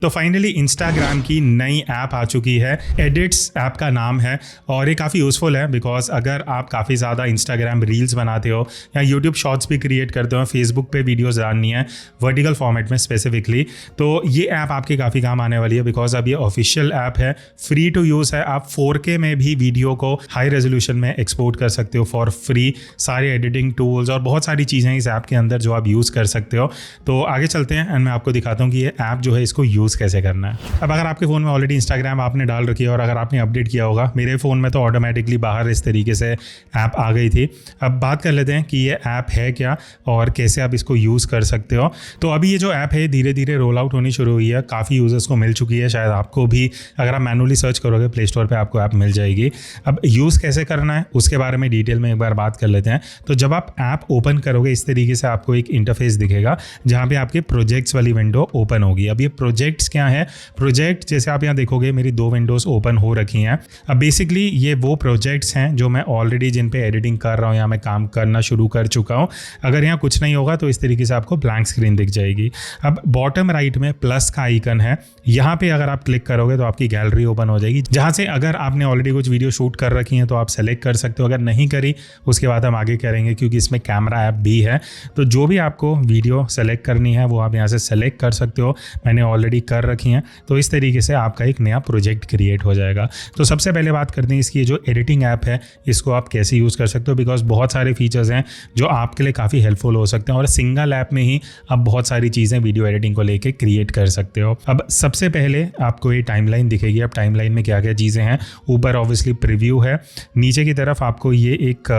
तो finally Instagram की नई ऐप आ चुकी है। एडिट्स ऐप का नाम है और ये काफ़ी यूज़फुल है बिकॉज अगर आप काफ़ी ज़्यादा इंस्टाग्राम रील्स बनाते हो या यूट्यूब शॉर्ट्स भी क्रिएट करते हो, फेसबुक पे वीडियोस डालनी है वर्टिकल फॉर्मेट में स्पेसिफिकली, तो ये ऐप आपके काफ़ी काम आने वाली है बिकॉज अब ये ऑफिशियल ऐप है, फ्री टू यूज़ है। आप 4K में भी वीडियो को हाई रेजोल्यूशन में एक्सपोर्ट कर सकते हो फॉर फ्री। सारे एडिटिंग टूल्स और बहुत सारी चीज़ें इस ऐप के अंदर जो आप यूज़ कर सकते हो। तो आगे चलते हैं एंड मैं आपको दिखाता हूँ कि ये ऐप जो है इसको यूज़ कैसे करना है। अब अगर आपके फ़ोन में ऑलरेडी इंस्टाग्राम आपने डाल रखी है और अगर आपने अपडेट किया होगा, मेरे फ़ोन में तो ऑटोमेटिकली बाहर इस तरीके से ऐप आ गई थी। अब बात कर लेते हैं कि ये ऐप है क्या और कैसे आप इसको यूज़ कर सकते हो। तो अभी ये जो ऐप है धीरे धीरे रोल आउट होनी शुरू हुई है, काफ़ी यूज़र्स को मिल चुकी है। शायद आपको भी अगर आप मैनुअली सर्च करोगे प्ले स्टोर पर आपको ऐप मिल जाएगी। अब यूज़ कैसे करना है उसके बारे में डिटेल में एक बार बात कर लेते हैं। तो जब आप ऐप ओपन करोगे इस तरीके से आपको एक इंटरफेस दिखेगा जहाँ पे आपके प्रोजेक्ट्स वाली विंडो ओपन होगी। अब ये प्रोजेक्ट्स क्या है? प्रोजेक्ट जैसे आप यहाँ देखोगे मेरी 2 विंडोज़ ओपन हो रखी हैं। अब बेसिकली ये वो प्रोजेक्ट्स हैं जो मैं ऑलरेडी जिन पे एडिटिंग कर रहा हूँ या मैं काम करना शुरू कर चुका हूँ। अगर यहाँ कुछ नहीं होगा तो इस तरीके से आपको ब्लैंक स्क्रीन दिख जाएगी। अब बॉटम राइट में प्लस का आइकन है, यहाँ पे अगर आप क्लिक करोगे तो आपकी गैलरी ओपन हो जाएगी, जहाँ से अगर आपने ऑलरेडी कुछ वीडियो शूट कर रखी हैं तो आप सेलेक्ट कर सकते हो। अगर नहीं करी उसके बाद हम आगे करेंगे क्योंकि इसमें कैमरा ऐप भी है। तो जो भी आपको वीडियो सेलेक्ट करनी है वो आप यहाँ से सेलेक्ट कर सकते हो। मैंने ऑलरेडी कर रखी हैं। तो इस तरीके से आपका एक नया प्रोजेक्ट क्रिएट हो जाएगा। तो सबसे पहले बात करते हैं इसकी जो एडिटिंग ऐप है इसको आप कैसे यूज़ कर सकते हो, बिकॉज बहुत सारे फीचर्स हैं जो आपके लिए काफ़ी हेल्पफुल हो सकते हैं और सिंगल ऐप में ही आप बहुत सारी चीज़ें वीडियो एडिटिंग को लेके क्रिएट कर सकते हो। अब सबसे पहले आपको ये टाइमलाइन दिखेगी। अब टाइमलाइन में क्या क्या चीज़ें हैं, ऊपर ऑब्वियसली प्रीव्यू है, नीचे की तरफ आपको ये एक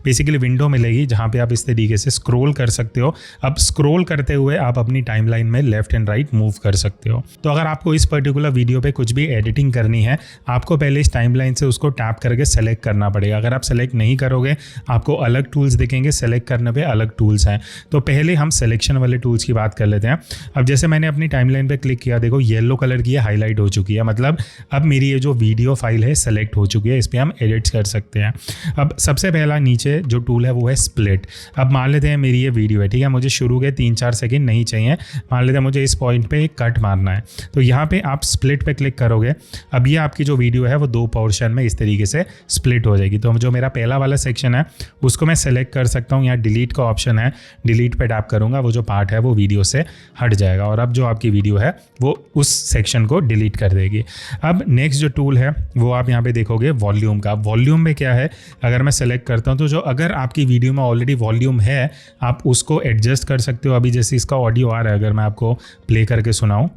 बेसिकली विंडो मिलेगी जहाँ पे आप इस तरीके से स्क्रॉल कर सकते हो। अब स्क्रॉल करते हुए आप अपनी टाइमलाइन में लेफ्ट एंड राइट मूव कर सकते हो। तो अगर आपको इस पर्टिकुलर वीडियो पे कुछ भी एडिटिंग करनी है आपको पहले इस टाइमलाइन से उसको टैप करके सेलेक्ट करना पड़ेगा। अगर आप सेलेक्ट नहीं करोगे आपको अलग टूल्स दिखेंगे, सेलेक्ट करने पे अलग टूल्स हैं। तो पहले हम सिलेक्शन वाले टूल्स की बात कर लेते हैं। अब जैसे मैंने अपनी टाइमलाइन पे क्लिक किया, देखो येलो कलर की हाईलाइट हो चुकी है, मतलब अब मेरी ये जो वीडियो फाइल है सेलेक्ट हो चुकी है, इस पर हम एडिट्स कर सकते हैं। अब सबसे पहला नीचे जो टूल है वो है स्प्लिट। अब मान लेते हैं मेरी ये वीडियो है, ठीक है, मुझे शुरू के 3-4 सेकेंड नहीं चाहिए, मान लेते हैं मुझे इस पॉइंट पे एक कट मारना है। तो यहाँ पे आप स्प्लिट पे क्लिक करोगे। अब ये आपकी जो वीडियो है वो 2 पोर्शन में इस तरीके से स्प्लिट हो जाएगी। तो जो मेरा पहला वाला सेक्शन है उसको मैं सेलेक्ट कर सकता हूँ, यहाँ डिलीट का ऑप्शन है, डिलीट पे टैप करूँगा, वो जो पार्ट है वो वीडियो से हट जाएगा और अब जो आपकी वीडियो है वो उस सेक्शन को डिलीट कर देगी। अब नेक्स्ट जो टूल है वो आप यहाँ पे देखोगे वॉल्यूम का। वॉल्यूम में क्या है, अगर मैं सेलेक्ट करता हूँ तो जो अगर आपकी वीडियो में ऑलरेडी वॉल्यूम है आप उसको एडजस्ट कर सकते हो। अभी जैसे इसका ऑडियो आ रहा है, अगर मैं आपको प्ले करके सुनाऊँ,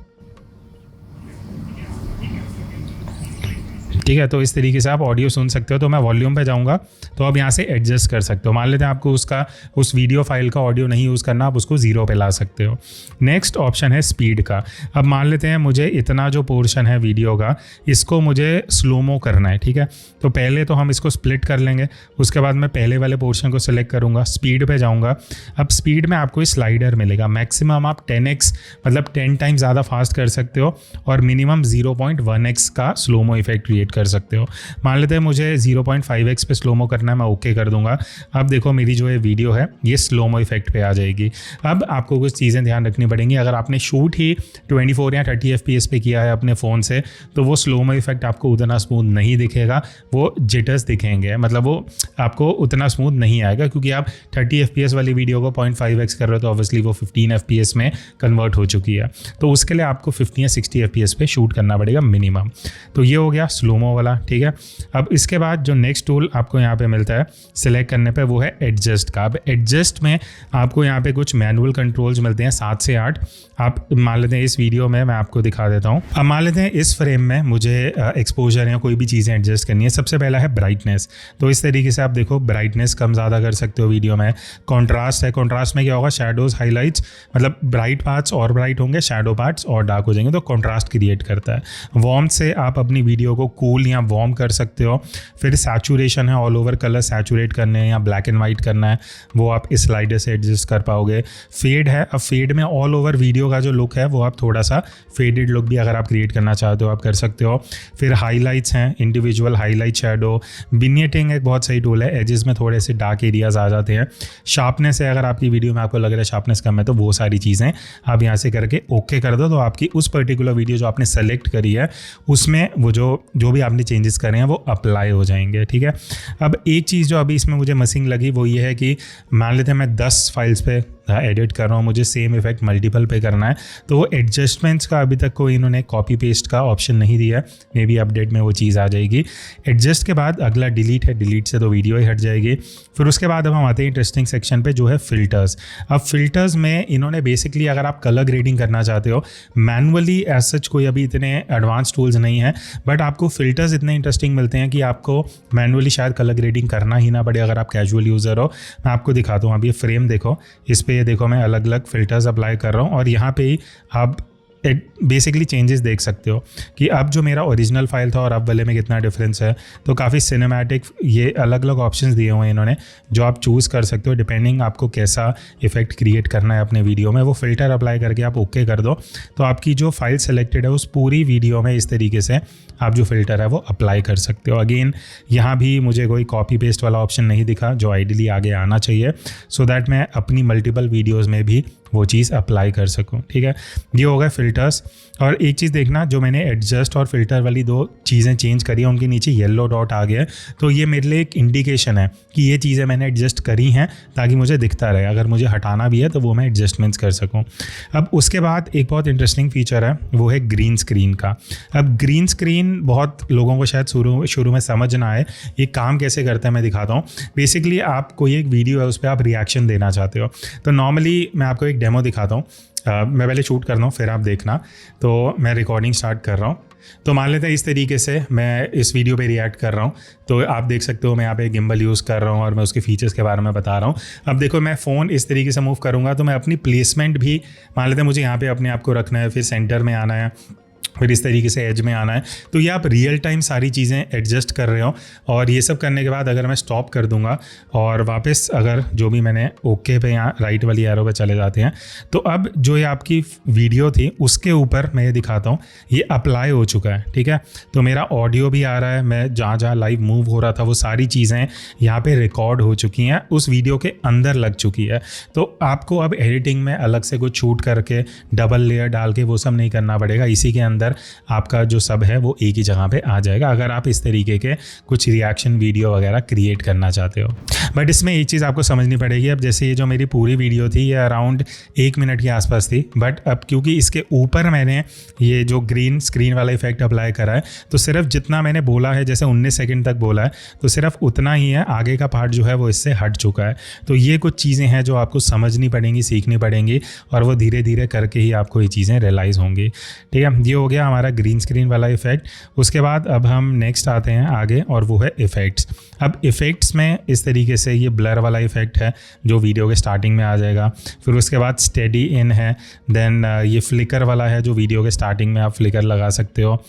ठीक है, तो इस तरीके से आप ऑडियो सुन सकते हो। तो मैं वॉल्यूम पे जाऊंगा तो अब यहाँ से एडजस्ट कर सकते हो। मान लेते हैं आपको उस वीडियो फाइल का ऑडियो नहीं यूज़ करना, आप उसको 0 पे ला सकते हो। नेक्स्ट ऑप्शन है स्पीड का। अब मान लेते हैं मुझे इतना जो पोर्शन है वीडियो का इसको मुझे स्लोमो करना है, ठीक है, तो पहले तो हम इसको स्प्लिट कर लेंगे, उसके बाद मैं पहले वाले पोर्शन को सिलेक्ट करूँगा, स्पीड पे जाऊँगा। अब स्पीड में आपको स्लाइडर मिलेगा, मैक्सिमम आप 10x मतलब 10 टाइम्स ज़्यादा फास्ट कर सकते हो और मिनिमम 0.1x का स्लोमो इफेक्ट क्रिएट कर सकते हो। मान लेते हैं मुझे 0.5x पे स्लोमो करना है, मैं ओके कर दूंगा। अब देखो मेरी जो ये वीडियो है ये स्लोमो इफेक्ट पे आ जाएगी। अब आपको कुछ चीज़ें ध्यान रखनी पड़ेंगी। अगर आपने शूट ही 24 या 30 FPS पे किया है अपने फ़ोन से तो वो स्लोमो इफेक्ट आपको उतना स्मूथ नहीं दिखेगा, वो जिटर्स दिखेंगे, मतलब वो आपको उतना स्मूथ नहीं आएगा क्योंकि आप 30 FPS वाली वीडियो को 0.5x कर रहे हो तो ऑब्वियसली वो 15 FPS में कन्वर्ट हो चुकी है। तो उसके लिए आपको 50 या 60 FPS पे शूट करना पड़ेगा मिनिमम। तो ये हो गया स्लोमो वाला, ठीक है। अब इसके बाद जो नेक्स्ट टूल आपको यहाँ पे मिलता है सिलेक्ट करने पे वो है एडजस्ट का। अब एडजस्ट में आपको यहाँ पे कुछ मैनुअल कंट्रोल्स मिलते हैं 7 से 8। आप मान लेते हैं इस वीडियो में मैं आपको दिखा देता हूँ। अब मान लेते हैं इस फ्रेम में मुझे एक्सपोजर या कोई भी चीज़ें एडजस्ट करनी है। सबसे पहला है ब्राइटनेस। तो इस तरीके से आप देखो ब्राइटनेस कम ज़्यादा कर सकते हो वीडियो में। कॉन्ट्रास्ट है, कॉन्ट्रास्ट में क्या होगा, शैडोज हाईलाइट्स, मतलब ब्राइट पार्ट्स और ब्राइट होंगे, शैडो पार्ट्स और डार्क हो जाएंगे, तो कॉन्ट्रास्ट क्रिएट करता है। वार्मथ से आप अपनी वीडियो को कूल कूल या वार्म कर सकते हो। फिर सैचुरेशन है, ऑल ओवर कलर सैचुरेट करने हैं या ब्लैक एंड वाइट करना है, वो आप इस स्लाइडर से एडजस्ट कर पाओगे। फेड है, अब फेड में ऑल ओवर वीडियो का जो लुक है वो आप थोड़ा सा फेडेड लुक भी अगर आप क्रिएट करना चाहते हो आप कर सकते हो। फिर हाईलाइट्स हैं, इंडिविजुअल हाईलाइट, शैडो, विग्नेटिंग एक बहुत सही टूल है, एजेस में थोड़े से डार्क एरियाज आ जाते हैं। शार्पनेस है, अगर आपकी वीडियो में आपको लग रहा है शार्पनेस कम है तो वो सारी चीज़ें आप यहाँ से करके ओके कर दो, तो आपकी उस पर्टिकुलर वीडियो जो आपने सेलेक्ट करी है उसमें वो जो भी आपने चेंजेस करे हैं वो अप्लाई हो जाएंगे। ठीक है, अब एक चीज़ जो अभी इसमें मुझे मिसिंग लगी वो ये है कि मान लेते हैं मैं 10 फाइल्स पे एडिट कर रहा हूँ, मुझे सेम इफेक्ट मल्टीपल पे करना है, तो वो एडजस्टमेंट्स का अभी तक कोई इन्होंने कॉपी पेस्ट का ऑप्शन नहीं दिया है। मे बी अपडेट में वो चीज़ आ जाएगी। एडजस्ट के बाद अगला डिलीट है, डिलीट से तो वीडियो ही हट जाएगी। फिर उसके बाद अब हम आते हैं इंटरेस्टिंग सेक्शन पे जो है फिल्टर्स। अब फिल्टर्स में इन्होंने बेसिकली अगर आप कलर ग्रेडिंग करना चाहते हो, मैनुअली एज सच कोई अभी इतने एडवांस टूल्स नहीं है, बट आपको फिल्टर्स इतने इंटरेस्टिंग मिलते हैं कि आपको मैनुअली शायद कलर ग्रेडिंग करना ही ना पड़े अगर आप कैजुअल यूज़र हो। मैं आपको दिखाता हूँ, अब ये फ्रेम देखो, इस पर ये देखो मैं अलग अलग फिल्टर्स अप्लाई कर रहा हूँ और यहाँ पे ही आप बेसिकली चेंजेस देख सकते हो कि अब जो मेरा ओरिजिनल फाइल था और अब वाले में कितना डिफरेंस है। तो काफ़ी सिनेमैटिक ये अलग अलग ऑप्शंस दिए हुए हैं इन्होंने जो आप चूज़ कर सकते हो डिपेंडिंग आपको कैसा इफेक्ट क्रिएट करना है अपने वीडियो में। वो फिल्टर अप्लाई करके आप ओके कर दो तो आपकी जो फाइल सेलेक्टेड है उस पूरी वीडियो में इस तरीके से आप जो फिल्टर है वो अप्लाई कर सकते हो। अगेन यहाँ भी मुझे कोई कॉपी पेस्ट वाला ऑप्शन नहीं दिखा जो आइडियली आगे आना चाहिए सो दैट मैं अपनी मल्टीपल वीडियोज़ में भी वो चीज़ अप्लाई कर सकूं। ठीक है, ये हो गए फिल्टर्स। और एक चीज़ देखना, जो मैंने एडजस्ट और फिल्टर वाली 2 चीज़ें चेंज करी हैं उनके नीचे येलो डॉट आ गया है, तो ये मेरे लिए एक इंडिकेशन है कि ये चीज़ें मैंने एडजस्ट करी हैं ताकि मुझे दिखता रहे, अगर मुझे हटाना भी है तो वो मैं एडजस्टमेंट्स कर सकूँ। अब उसके बाद एक बहुत इंटरेस्टिंग फीचर है वो है ग्रीन स्क्रीन का। अब ग्रीन स्क्रीन बहुत लोगों को शायद शुरू में समझ ना आए ये काम कैसे करता है, मैं दिखाता हूँ। बेसिकली आप कोई एक वीडियो है उस पर आप रिएक्शन देना चाहते हो, तो नॉर्मली मैं आपको एक डेमो दिखाता हूँ। मैं पहले शूट कर रहा हूँ फिर आप देखना। तो मैं रिकॉर्डिंग स्टार्ट कर रहा हूँ, तो मान लेते हैं इस तरीके से मैं इस वीडियो पे रिएक्ट कर रहा हूँ। तो आप देख सकते हो मैं यहाँ पे गिम्बल यूज़ कर रहा हूँ और मैं उसके फीचर्स के बारे में बता रहा हूँ। अब देखो मैं फ़ोन इस तरीके से मूव करूँगा तो मैं अपनी प्लेसमेंट भी मान लेते हैं मुझे यहाँ पे अपने आप को रखना है, फिर सेंटर में आना है, फिर इस तरीके से एज में आना है। तो ये आप रियल टाइम सारी चीज़ें एडजस्ट कर रहे हो। और ये सब करने के बाद अगर मैं स्टॉप कर दूंगा और वापस अगर जो भी मैंने ओके पे यहाँ राइट वाली एरो पे चले जाते हैं, तो अब जो ये आपकी वीडियो थी उसके ऊपर मैं ये दिखाता हूँ ये अप्लाई हो चुका है। ठीक है, तो मेरा ऑडियो भी आ रहा है, मैं जहाँ जहाँ लाइव मूव हो रहा था वो सारी चीज़ें यहाँ पे रिकॉर्ड हो चुकी हैं, उस वीडियो के अंदर लग चुकी है। तो आपको अब एडिटिंग में अलग से कुछ शूट करके डबल लेयर डाल के वो सब नहीं करना पड़ेगा। इसी के अंदर आपका जो सब है वो एक ही जगह पे आ जाएगा अगर आप इस तरीके के कुछ रिएक्शन वीडियो वगैरह क्रिएट करना चाहते हो। बट इसमें एक चीज़ आपको समझनी पड़ेगी, अब जैसे ये जो मेरी पूरी वीडियो थी ये अराउंड 1 मिनट के आसपास थी, बट अब क्योंकि इसके ऊपर मैंने ये जो ग्रीन स्क्रीन वाला इफेक्ट अप्लाई करा है तो सिर्फ जितना मैंने बोला है, जैसे 19 सेकेंड तक बोला है तो सिर्फ उतना ही है, आगे का पार्ट जो है वो इससे हट चुका है। तो ये कुछ चीज़ें हैं जो आपको समझनी पड़ेंगी, सीखनी पड़ेंगी और वो धीरे धीरे करके ही आपको ये चीज़ें रियलाइज़ होंगी। ठीक है, ये हो गया हमारा ग्रीन स्क्रीन वाला इफेक्ट। उसके बाद अब हम नेक्स्ट आते हैं आगे और वो है इफेक्ट्स। अब इफेक्ट्स में इस तरीके से ये ब्लर वाला इफेक्ट है जो वीडियो के स्टार्टिंग में आ जाएगा। फिर उसके बाद स्टेडी इन है, देन ये फ्लिकर वाला है जो वीडियो के स्टार्टिंग में आप फ्लिकर लगा सकते हो।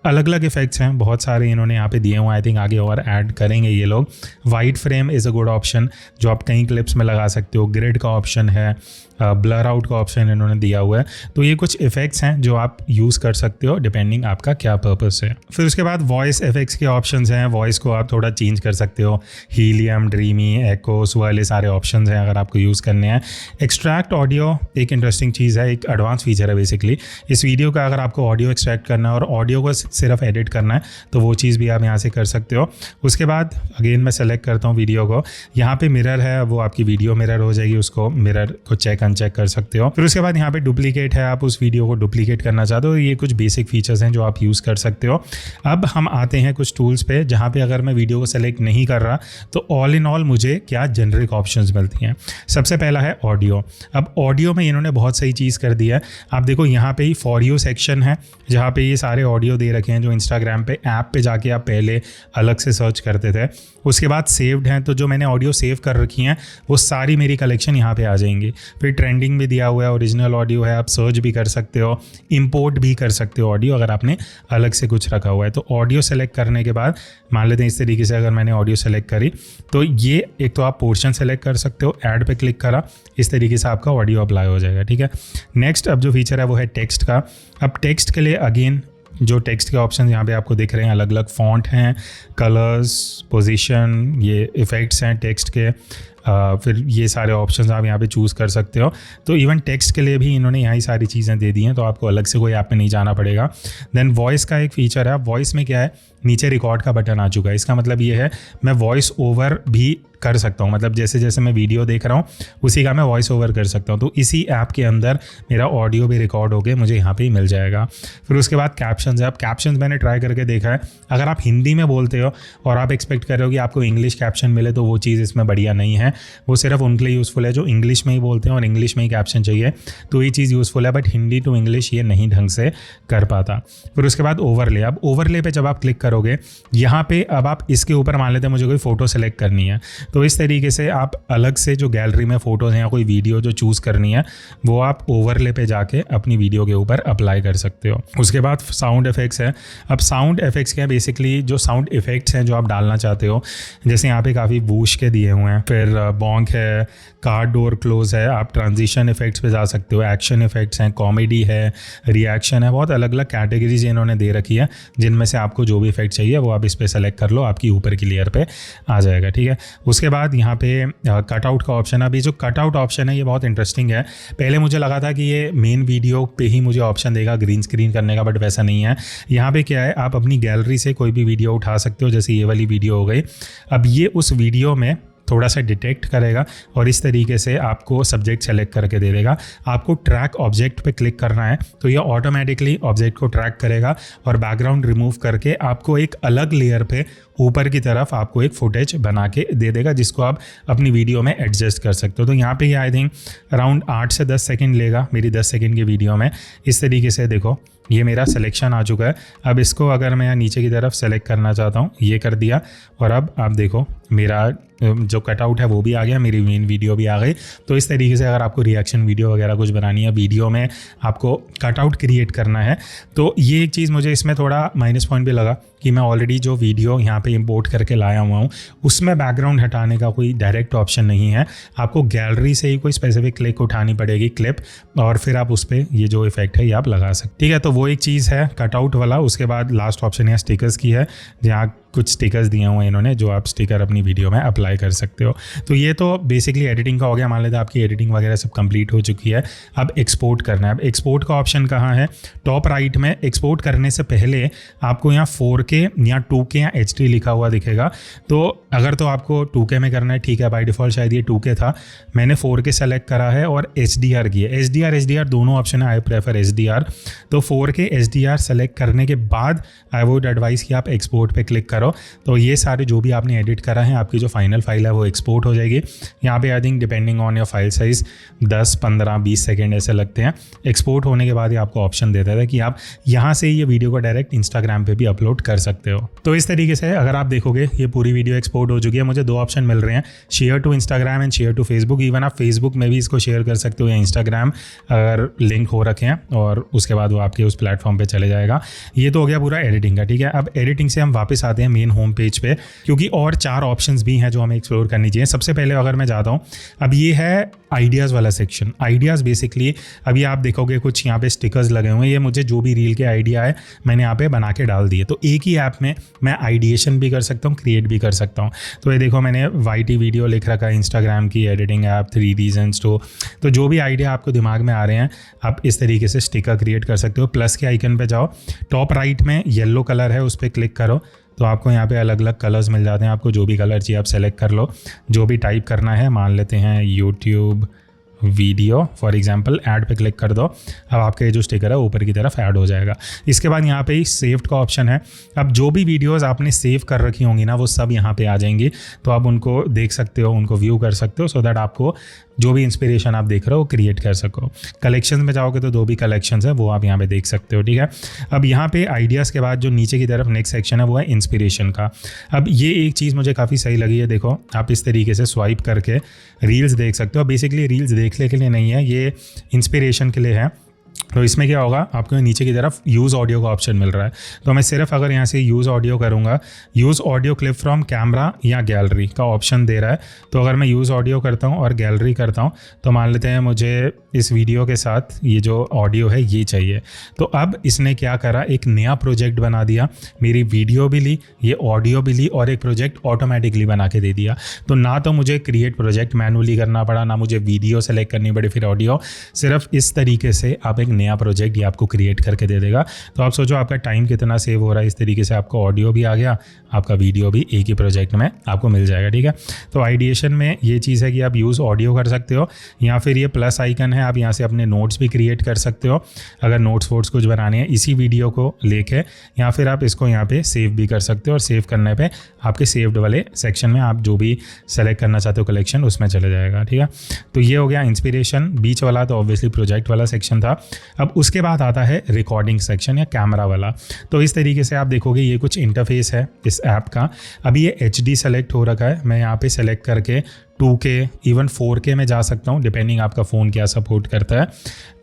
अलग अलग इफेक्ट्स हैं बहुत सारे इन्होंने यहाँ पे दिए हुए, आई थिंक आगे और ऐड करेंगे ये लोग। White frame is a good option जो आप कई क्लिप्स में लगा सकते हो। ग्रिड का ऑप्शन है, ब्लर आउट का ऑप्शन इन्होंने दिया हुआ है। तो ये कुछ इफेक्ट्स हैं जो आप यूज़ कर सकते हो डिपेंडिंग आपका क्या पर्पस है। फिर उसके बाद वॉइस इफेक्ट्स के ऑप्शंस हैं, वॉइस को आप थोड़ा चेंज कर सकते हो। हीलियम, ड्रीमी, एक्कोस वाले सारे ऑप्शंस हैं अगर आपको यूज़ करने हैं। एक्सट्रैक्ट ऑडियो एक इंटरेस्टिंग चीज़ है, एक एडवांस फीचर है बेसिकली। इस वीडियो का अगर आपको ऑडियो एक्सट्रैक्ट करना है और ऑडियो को सिर्फ एडिट करना है तो वो चीज़ भी आप यहाँ से कर सकते हो। उसके बाद अगेन मैं सेलेक्ट करता हूँ वीडियो को, यहाँ पे मिरर है वो आपकी वीडियो मिरर हो जाएगी, उसको मिरर को चेक अनचेक कर सकते हो। फिर उसके बाद यहाँ पे डुप्लीकेट है, आप उस वीडियो को डुप्लीकेट करना चाहते हो। ये कुछ बेसिक फीचर्स हैं जो आप यूज़ कर सकते हो। अब हम आते हैं कुछ टूल्स पे जहाँ पे अगर मैं वीडियो को सेलेक्ट नहीं कर रहा तो ऑल इन ऑल मुझे क्या जेनरिक ऑप्शंस मिलती हैं। सबसे पहला है ऑडियो। अब ऑडियो में इन्होंने बहुत सही चीज़ कर दी है। आप देखो यहाँ पे ही फॉर यू सेक्शन है जहाँ पे ये सारे ऑडियो दे रखे हैं जो इंस्टाग्राम पे ऐप पे जाके आप पहले अलग से सर्च करते थे। उसके बाद सेव्ड हैं, तो जो मैंने ऑडियो सेव कर रखी हैं वो सारी मेरी कलेक्शन यहाँ पे आ जाएंगी। फिर ट्रेंडिंग में दिया हुआ है, ओरिजिनल ऑडियो है, आप सर्च भी कर सकते हो, इंपोर्ट भी कर सकते हो ऑडियो अगर आपने अलग से कुछ रखा हुआ है। तो ऑडियो सेलेक्ट करने के बाद मान लेते हैं इस तरीके से अगर मैंने ऑडियो सेलेक्ट करी तो ये एक तो आप पोर्शन सेलेक्ट कर सकते हो, ऐड पे क्लिक करा, इस तरीके से आपका ऑडियो अप्लाई हो जाएगा। ठीक है, नेक्स्ट अब जो फीचर है वो है टेक्स्ट का। अब टेक्स्ट के लिए अगेन जो टेक्स्ट के ऑप्शन यहाँ पे आपको दिख रहे हैं, अलग अलग फॉन्ट हैं, कलर्स, पोजीशन, ये इफ़ेक्ट्स हैं टेक्स्ट के, फिर ये सारे ऑप्शंस आप यहाँ पे चूज़ कर सकते हो। तो इवन टेक्स्ट के लिए भी इन्होंने यहाँ ही सारी चीज़ें दे दी हैं, तो आपको अलग से कोई ऐप में नहीं जाना पड़ेगा। देन वॉइस का एक फ़ीचर है। वॉइस में क्या है, नीचे रिकॉर्ड का बटन आ चुका है। इसका मतलब ये है मैं वॉइस ओवर भी कर सकता हूँ, मतलब जैसे जैसे मैं वीडियो देख रहा हूँ उसी का मैं वॉइस ओवर कर सकता हूँ। तो इसी ऐप के अंदर मेरा ऑडियो भी रिकॉर्ड होकर मुझे यहाँ पे ही मिल जाएगा। फिर उसके बाद कैप्शंस है। अब कैप्शंस मैंने ट्राई करके देखा है, अगर आप हिंदी में बोलते हो और आप एक्सपेक्ट कर रहे हो कि आपको इंग्लिश कैप्शन मिले तो वो चीज़ इसमें बढ़िया नहीं है। वो सिर्फ उनके लिए यूज़फुल है जो इंग्लिश में ही बोलते हैं और इंग्लिश में ही कैप्शन चाहिए, तो ये चीज़ यूज़फुल है, बट हिंदी टू इंग्लिश ये नहीं ढंग से कर पाता। फिर उसके बाद ओवरले। अब ओवरले पे जब आप क्लिक करोगे यहाँ पे अब आप इसके ऊपर मान लेते हैं मुझे कोई फ़ोटो सेलेक्ट करनी है, तो इस तरीके से आप अलग से जो गैलरी में फ़ोटोज़ हैं या कोई वीडियो जो चूज़ करनी है वो आप ओवरले पे जाके अपनी वीडियो के ऊपर अप्लाई कर सकते हो। उसके बाद साउंड इफ़ेक्ट्स है। अब साउंड इफ़ेक्ट्स क्या है, बेसिकली जो साउंड इफ़ेक्ट्स हैं जो आप डालना चाहते हो, जैसे यहाँ पे काफ़ी बूश के दिए हुए हैं, फिर बॉन्क है, कार डोर क्लोज है, आप ट्रांजिशन इफ़ेक्ट्स पे जा सकते हो, एक्शन इफ़ेक्ट्स हैं, कॉमेडी है, रिएक्शन है, बहुत अलग अलग कैटेगरीज इन्होंने दे रखी है जिनमें से आपको जो भी इफेक्ट चाहिए वो आप इस पर सेलेक्ट कर लो, आपकी ऊपर की लेयर पे आ जाएगा। ठीक है, उसके बाद यहाँ पे कटआउट का ऑप्शन है। अभी जो कटआउट ऑप्शन है ये बहुत इंटरेस्टिंग है। पहले मुझे लगा था कि ये मेन वीडियो पे ही मुझे ऑप्शन देगा ग्रीन स्क्रीन करने का, बट वैसा नहीं है। यहाँ पे क्या है, आप अपनी गैलरी से कोई भी वीडियो उठा सकते हो, जैसे ये वाली वीडियो हो गई। अब ये उस वीडियो में थोड़ा सा डिटेक्ट करेगा और इस तरीके से आपको सब्जेक्ट सेलेक्ट करके दे देगा। आपको ट्रैक ऑब्जेक्ट पे क्लिक करना है तो ये ऑटोमेटिकली ऑब्जेक्ट को ट्रैक करेगा और बैकग्राउंड रिमूव करके आपको एक अलग लेयर पे ऊपर की तरफ आपको एक फुटेज बना के दे देगा, जिसको आप अपनी वीडियो में एडजस्ट कर सकते हो। तो यहाँ पे ये आई थिंक अराउंड 8 से 10 सेकेंड लेगा मेरी 10 सेकेंड की वीडियो में। इस तरीके से देखो ये मेरा सिलेक्शन आ चुका है। अब इसको अगर मैं नीचे की तरफ सेलेक्ट करना चाहता हूँ, ये कर दिया, और अब आप देखो मेरा जो कटआउट है वो भी आ गया, मेरी मेन वीडियो भी आ गई। तो इस तरीके से अगर आपको रिएक्शन वीडियो वगैरह कुछ बनानी है, वीडियो में आपको कटआउट क्रिएट करना है, तो ये एक चीज़ मुझे इसमें थोड़ा माइनस पॉइंट भी लगा कि मैं ऑलरेडी जो वीडियो यहाँ पे इंपोर्ट करके लाया हुआ हूँ उसमें बैकग्राउंड हटाने का कोई डायरेक्ट ऑप्शन नहीं है। आपको गैलरी से ही कोई स्पेसिफिक क्लिक उठानी पड़ेगी, क्लिप, और फिर आप उस पर ये जो इफेक्ट है ये आप लगा सकते। ठीक है, तो वो एक चीज़ है कटआउट वाला। उसके बाद लास्ट ऑप्शन है स्टिकर्स की है, जहाँ कुछ स्टिकर्स दिए हुए हैं इन्होंने जो आप स्टिकर अपनी वीडियो में अप्लाई कर सकते हो। तो ये तो बेसिकली एडिटिंग का हो गया। मान लेते हैं आपकी एडिटिंग वगैरह सब कंप्लीट हो चुकी है, अब एक्सपोर्ट करना है। अब एक्सपोर्ट का ऑप्शन कहाँ है, टॉप राइट में। एक्सपोर्ट करने से पहले आपको यहाँ 4K या 2K या HD लिखा हुआ दिखेगा। तो अगर तो आपको 2K में करना है, ठीक है, बाय डिफ़ॉल्ट शायद ये 2K था, मैंने 4K सेलेक्ट करा है और HDR की है। HDR दोनों ऑप्शन है, आई प्रेफर HDR। तो 4K HDR सेलेक्ट करने के बाद आई वुड एडवाइस कि आप एक्सपोर्ट पे क्लिक करो। तो ये सारे जो भी आपने एडिट करा है, आपकी जो फाइनल फाइल है वो एक्सपोर्ट हो जाएगी। यहाँ पे I think depending on your file size 10, 15, 20 second ऐसे लगते हैं। एक्सपोर्ट होने के बाद ये आपको ऑप्शन देता है कि आप यहाँ से ये वीडियो को डायरेक्ट इंस्टाग्राम पे भी अपलोड कर सकते हो। तो इस तरीके से अगर आप देखोगे ये पूरी वीडियो एक्सपोर्ट हो चुकी है। मुझे 2 ऑप्शन मिल रहे हैं, share to Instagram and share to Facebook. Even आप फेसबुक में भी इसको शेयर कर सकते हो या इंस्टाग्राम अगर लिंक हो रखे हैं, और उसके बाद वो आपके उस प्लेटफॉर्म पे चले जाएगा। ये तो हो गया पूरा एडिटिंग का। ठीक है, अब एडिटिंग से हम वापस आते हैं मेन होम पेज पे, क्योंकि और 4 ऑप्शंस भी हैं जो हमें एक्सप्लोर करनी चाहिए। सबसे पहले अगर मैं जाता हूँ, अब ये है आइडियाज़ वाला सेक्शन। आइडियाज़ बेसिकली अभी आप देखोगे कुछ यहाँ पे स्टिकर्स लगे हुए हैं, ये मुझे जो भी रील के आइडिया है मैंने यहाँ पे बना के डाल दिए। तो एक ही ऐप में मैं आइडिएशन भी कर सकता हूँ, क्रिएट भी कर सकता हूँ। तो ये देखो मैंने YT वीडियो लिख रखा है, इंस्टाग्राम की एडिटिंग ऐप, 3 रीजन्स तो जो भी आइडिया आपको दिमाग में आ रहे हैं आप इस तरीके से स्टिकर क्रिएट कर सकते हो। प्लस के आइकन पे जाओ, टॉप राइट में येलो कलर है उस पर क्लिक करो, तो आपको यहाँ पे अलग अलग कलर्स मिल जाते हैं। आपको जो भी कलर चाहिए आप सेलेक्ट कर लो, जो भी टाइप करना है। मान लेते हैं YouTube video for example, add पे क्लिक कर दो। अब आपके जो स्टिकर है ऊपर की तरफ ऐड हो जाएगा। इसके बाद यहाँ पे ही सेव्ड का ऑप्शन है। अब जो भी वीडियोस आपने सेव कर रखी होंगी ना वो सब यहाँ पे आ जाएंगी, तो आप उनको देख सकते हो, उनको व्यू कर सकते हो, सो दैट आपको जो भी इंस्पिरेशन आप देख रहे हो क्रिएट कर सको। कलेक्शन में जाओगे तो 2 भी कलेक्शंस है वो आप यहाँ पे देख सकते हो, ठीक है। अब यहाँ पे आइडियाज़ के बाद जो नीचे की तरफ नेक्स्ट सेक्शन है वो है इंस्पिरेशन का। अब ये एक चीज़ मुझे काफ़ी सही लगी है, देखो आप इस तरीके से स्वाइप करके रील्स देख सकते हो। बेसिकली रील्स देखने के लिए नहीं है, ये इंस्पिरेशन के लिए है। तो इसमें क्या होगा, आपको नीचे की तरफ यूज़ ऑडियो का ऑप्शन मिल रहा है। तो मैं सिर्फ अगर यहाँ से यूज़ ऑडियो करूँगा, use audio clip from camera या गैलरी का ऑप्शन दे रहा है। तो अगर मैं यूज़ ऑडियो करता हूँ और गैलरी करता हूँ तो मान लेते हैं मुझे इस वीडियो के साथ ये जो ऑडियो है ये चाहिए। तो अब इसने क्या करा, एक नया प्रोजेक्ट बना दिया, मेरी वीडियो भी ली, ये ऑडियो भी ली और एक प्रोजेक्ट ऑटोमेटिकली बना के दे दिया। तो ना तो मुझे क्रिएट प्रोजेक्ट मैनुअली करना पड़ा, ना मुझे वीडियो सेलेक्ट करनी पड़ी फिर ऑडियो, सिर्फ इस तरीके से आप एक नया प्रोजेक्ट ये आपको क्रिएट करके दे देगा। तो आप सोचो आपका टाइम कितना सेव हो रहा है। इस तरीके से आपको ऑडियो भी आ गया, आपका वीडियो भी एक ही प्रोजेक्ट में आपको मिल जाएगा, ठीक है। तो आइडिएशन में ये चीज़ है कि आप यूज़ ऑडियो कर सकते हो, या फिर ये प्लस आइकन है, आप यहाँ से अपने नोट्स भी क्रिएट कर सकते हो अगर नोट्स वोट्स कुछ बनाने हैं इसी वीडियो को लेके, या फिर आप इसको यहाँ पे सेव भी कर सकते हो और सेव करने पे आपके सेव्ड वाले सेक्शन में आप जो भी सेलेक्ट करना चाहते हो कलेक्शन उसमें चले जाएगा, ठीक है। तो ये हो गया इंस्पिरेशन। बीच वाला तो ऑब्वियसली प्रोजेक्ट वाला सेक्शन था। अब उसके बाद आता है रिकॉर्डिंग सेक्शन या कैमरा वाला। तो इस तरीके से आप देखोगे ये कुछ इंटरफेस है इस ऐप का। अभी ये HD सेलेक्ट हो रखा है, मैं यहाँ पे सेलेक्ट करके 2K इवन 4K में जा सकता हूँ, डिपेंडिंग आपका फ़ोन क्या सपोर्ट करता है।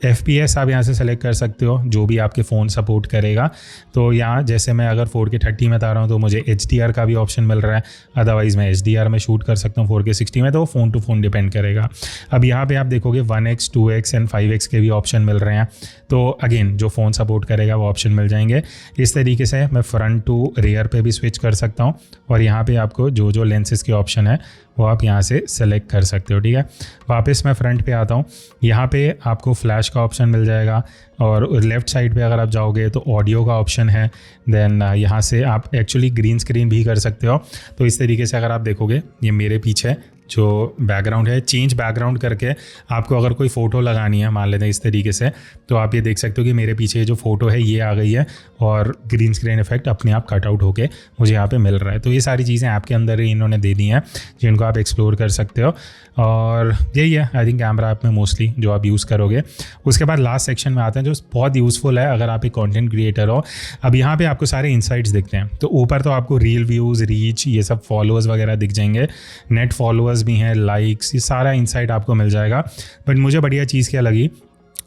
FPS आप यहाँ से सेलेक्ट कर सकते हो जो भी आपके फ़ोन सपोर्ट करेगा। तो यहाँ जैसे मैं अगर 4K 30 में बता रहा हूँ तो मुझे HDR का भी ऑप्शन मिल रहा है, अदरवाइज़ मैं HDR में शूट कर सकता हूँ 4K 60 में, तो वो फ़ोन टू फ़ोन डिपेंड करेगा। अब यहाँ पे आप देखोगे 1x 2x एंड 5x के भी ऑप्शन मिल रहे हैं। तो अगेन जो फ़ोन सपोर्ट करेगा वो ऑप्शन मिल जाएंगे। इस तरीके से मैं फ्रंट टू रियर पे भी स्विच कर सकता हूँ और यहाँ पे आपको जो जो लेंसेज के ऑप्शन है वो आप यहाँ से सेलेक्ट कर सकते हो, ठीक है। वापस मैं फ्रंट पे आता हूँ, यहाँ पे आपको फ्लैश का ऑप्शन मिल जाएगा और लेफ़्ट साइड पे अगर आप जाओगे तो ऑडियो का ऑप्शन है। देन यहाँ से आप एक्चुअली ग्रीन स्क्रीन भी कर सकते हो। तो इस तरीके से अगर आप देखोगे ये मेरे पीछे जो बैकग्राउंड है, चेंज बैकग्राउंड करके आपको अगर कोई फ़ोटो लगानी है मान लेते हैं इस तरीके से, तो आप ये देख सकते हो कि मेरे पीछे जो फ़ोटो है ये आ गई है और ग्रीन स्क्रीन इफेक्ट अपने आप कट आउट होके मुझे यहाँ पे मिल रहा है। तो ये सारी चीज़ें ऐप के अंदर ही इन्होंने दे दी हैं जिनको आप एक्सप्लोर कर सकते हो। और यही है आई थिंक कैमरा ऐप में मोस्टली जो आप यूज़ करोगे। उसके बाद लास्ट सेक्शन में आते हैं जो बहुत यूज़फुल है अगर आप एक कंटेंट क्रिएटर हो। अब यहाँ पे आपको सारे इंसाइट्स दिखते हैं। तो ऊपर तो आपको रील व्यूज़, रीच, ये सब फॉलोअर्स वगैरह दिख जाएंगे, नेट फॉलोअर्स भी हैं, लाइक्स, ये सारा इंसाइट आपको मिल जाएगा। बट मुझे बढ़िया चीज़ क्या लगी,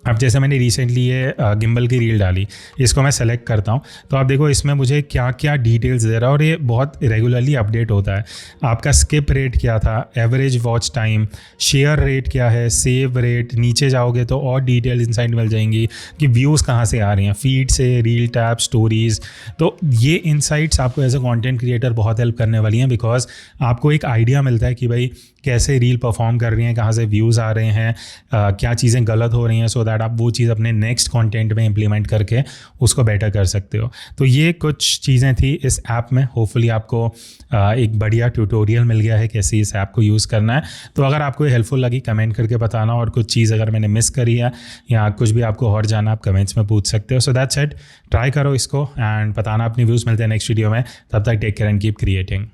अब जैसे मैंने रिसेंटली ये गिम्बल की रील डाली, इसको मैं सेलेक्ट करता हूँ तो आप देखो इसमें मुझे क्या क्या डिटेल्स दे रहा है और ये बहुत रेगुलरली अपडेट होता है। आपका स्किप रेट क्या था, average watch time, share rate क्या है, सेव रेट, नीचे जाओगे तो और डिटेल इंसाइट मिल जाएंगी कि व्यूज़ कहाँ से आ रही हैं, फीड से, रील टैब, स्टोरीज़। तो ये इंसाइट्स आपको एज अ कंटेंट क्रिएटर बहुत हेल्प करने वाली हैं, बिकॉज आपको एक आइडिया मिलता है कि भाई कैसे रील परफॉर्म कर रही हैं, कहाँ से व्यूज़ आ रहे हैं, क्या चीज़ें गलत हो रही हैं, सो दैट आप वो चीज़ अपने नेक्स्ट कंटेंट में इंप्लीमेंट करके उसको बेटर कर सकते हो। तो ये कुछ चीज़ें थी इस ऐप में। होपफुली आपको एक बढ़िया ट्यूटोरियल मिल गया है कैसे इस ऐप को यूज़ करना है। तो अगर आपको ये हेल्पफुल लगी कमेंट करके बताना, और कुछ चीज़ अगर मैंने मिस करी है या कुछ भी आपको और जाना आप कमेंट्स में पूछ सकते हो। सो दैट्स इट, ट्राई करो इसको एंड बताना अपनी व्यूज़। मिलते हैं नेक्स्ट वीडियो में, तब तक take care and keep creating.